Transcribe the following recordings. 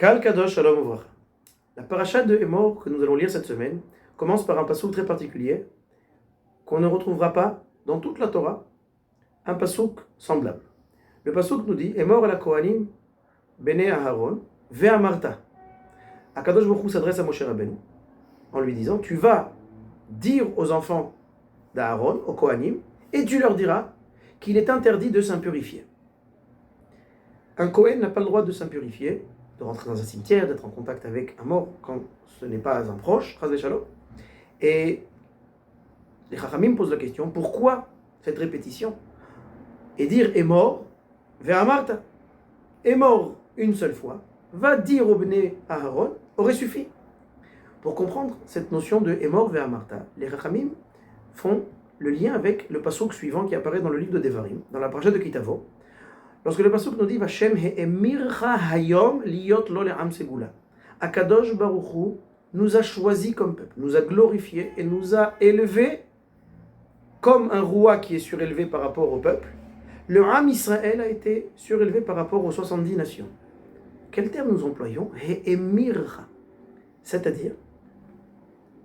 Kal Kadosh Shalom Uvracha. La paracha de Emor que nous allons lire cette semaine commence par un passouk très particulier qu'on ne retrouvera pas dans toute la Torah, un passouk semblable. Le passouk nous dit Emor la Kohanim Bene Aharon Ve'amarta. Akadosh Baruch Hu s'adresse à Moshe Rabbeinu en lui disant tu vas dire aux enfants d'Aaron, aux Kohanim, et tu leur diras qu'il est interdit de s'impurifier. Un Kohen n'a pas le droit de s'impurifier, de rentrer dans un cimetière, d'être en contact avec un mort quand ce n'est pas un proche, Chas v'Shalom. Et les Chachamim posent la question, pourquoi cette répétition? Et dire est mort, ve'amarta, est mort une seule fois, va dire au Bnei Aharon, aurait suffi. Pour comprendre cette notion de est mort, ve'amarta, les Chachamim font le lien avec le passouk suivant qui apparaît dans le livre de Devarim, dans la paracha de Kitavo. Lorsque le passouk nous dit Vashem he'emircha hayom liyot lo le'am segula. Akadosh Baruch Hu nous a choisi comme peuple, nous a glorifié et nous a élevé comme un roi qui est surélevé par rapport au peuple. Le Am Israël a été surélevé par rapport aux 70 nations. Quel terme nous employons? He'emircha. C'est-à-dire,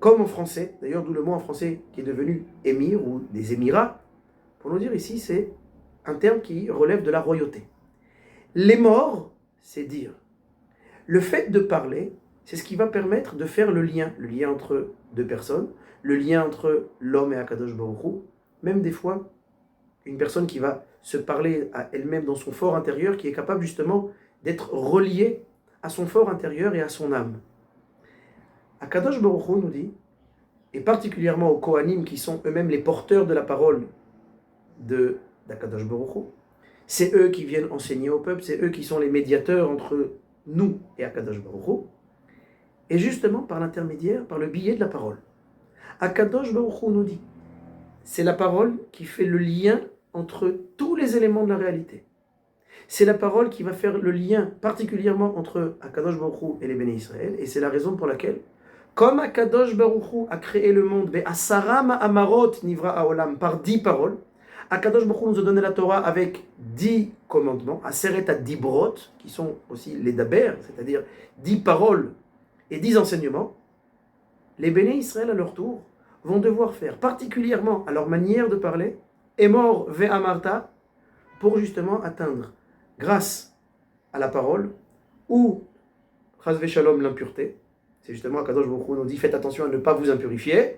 comme en français, d'ailleurs d'où le mot en français qui est devenu émir ou des émirats, pour nous dire ici c'est un terme qui relève de la royauté. Les morts, c'est dire. Le fait de parler, c'est ce qui va permettre de faire le lien entre deux personnes, le lien entre l'homme et Akadosh Baruch Hu, même des fois, une personne qui va se parler à elle-même dans son fort intérieur, qui est capable justement d'être reliée à son fort intérieur et à son âme. Akadosh Baruch Hu nous dit, et particulièrement aux Kohanim qui sont eux-mêmes les porteurs de la parole d'Akadosh Baruch Hu, c'est eux qui viennent enseigner au peuple, c'est eux qui sont les médiateurs entre nous et Akadosh Baruch Hu, et justement par l'intermédiaire, par le biais de la parole. Akadosh Baruch Hu nous dit, c'est la parole qui fait le lien entre tous les éléments de la réalité. C'est la parole qui va faire le lien particulièrement entre Akadosh Baruch Hu et les Béné Israël, et c'est la raison pour laquelle, comme Akadosh Baruch Hu a créé le monde, Be'asara ma'amarot nivra ha'olam, par 10 paroles, Akadosh Baruch Hu nous a donné la Torah avec 10 commandements, Aseret ad-dibrot, qui sont aussi les daber, c'est-à-dire 10 paroles et 10 enseignements. Les Béné Israël à leur tour vont devoir faire, particulièrement à leur manière de parler, Emor ve'amarta, pour justement atteindre, grâce à la parole, ou Chas v'Shalom, l'impureté. C'est justement Akadosh Baruch Hu nous dit, faites attention à ne pas vous impurifier,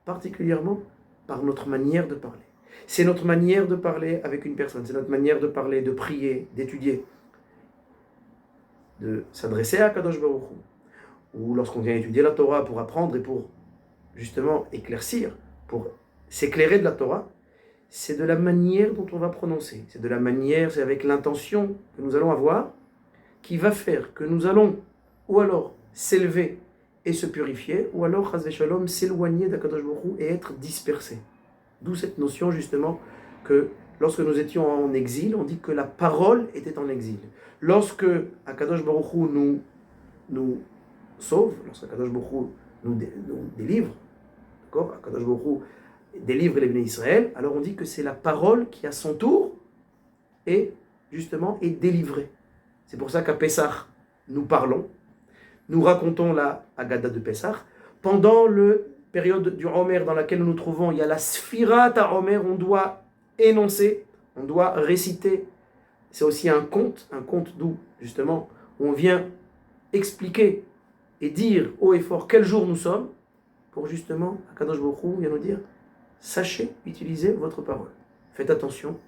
particulièrement par notre manière de parler. C'est notre manière de parler avec une personne, c'est notre manière de parler, de prier, d'étudier, de s'adresser à Akadosh Baruch Hu, ou lorsqu'on vient étudier la Torah pour apprendre et pour justement éclaircir, pour s'éclairer de la Torah, c'est de la manière dont on va prononcer, c'est de la manière, c'est avec l'intention que nous allons avoir, qui va faire que nous allons, ou alors s'élever et se purifier, ou alors, Chas v'Shalom, s'éloigner d'Akadosh Baruch Hu et être dispersé. D'où cette notion justement que lorsque nous étions en exil, on dit que la parole était en exil. Lorsque Akadosh Baruch Hu nous sauve, lorsque Akadosh Baruch Hu nous délivre, d'accord, Akadosh Baruch Hu délivre les Béné Israël, alors on dit que c'est la parole qui à son tour est justement est délivrée. C'est pour ça qu'à Pessah, nous parlons, nous racontons la Haggadah de Pessah. Pendant la période du Homer dans laquelle nous nous trouvons, il y a la Sfirat à Homer, on doit énoncer, on doit réciter. C'est aussi un conte d'où justement on vient expliquer et dire haut et fort quel jour nous sommes, pour justement, Akadosh Baruch Hu vient nous dire, sachez utiliser votre parole. Faites attention,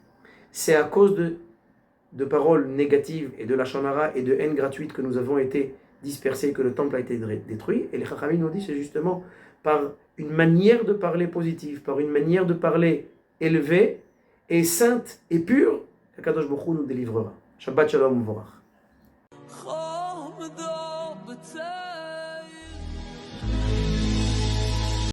c'est à cause de paroles négatives et de la Shonara et de haine gratuite que nous avons été dispersés, que le temple a été détruit. Et les Chachamim nous disent, c'est justement par une manière de parler positive, par une manière de parler élevée et sainte et pure, qu'Akadosh Baruch Hu nous délivrera. Shabbat Shalom Uvorach.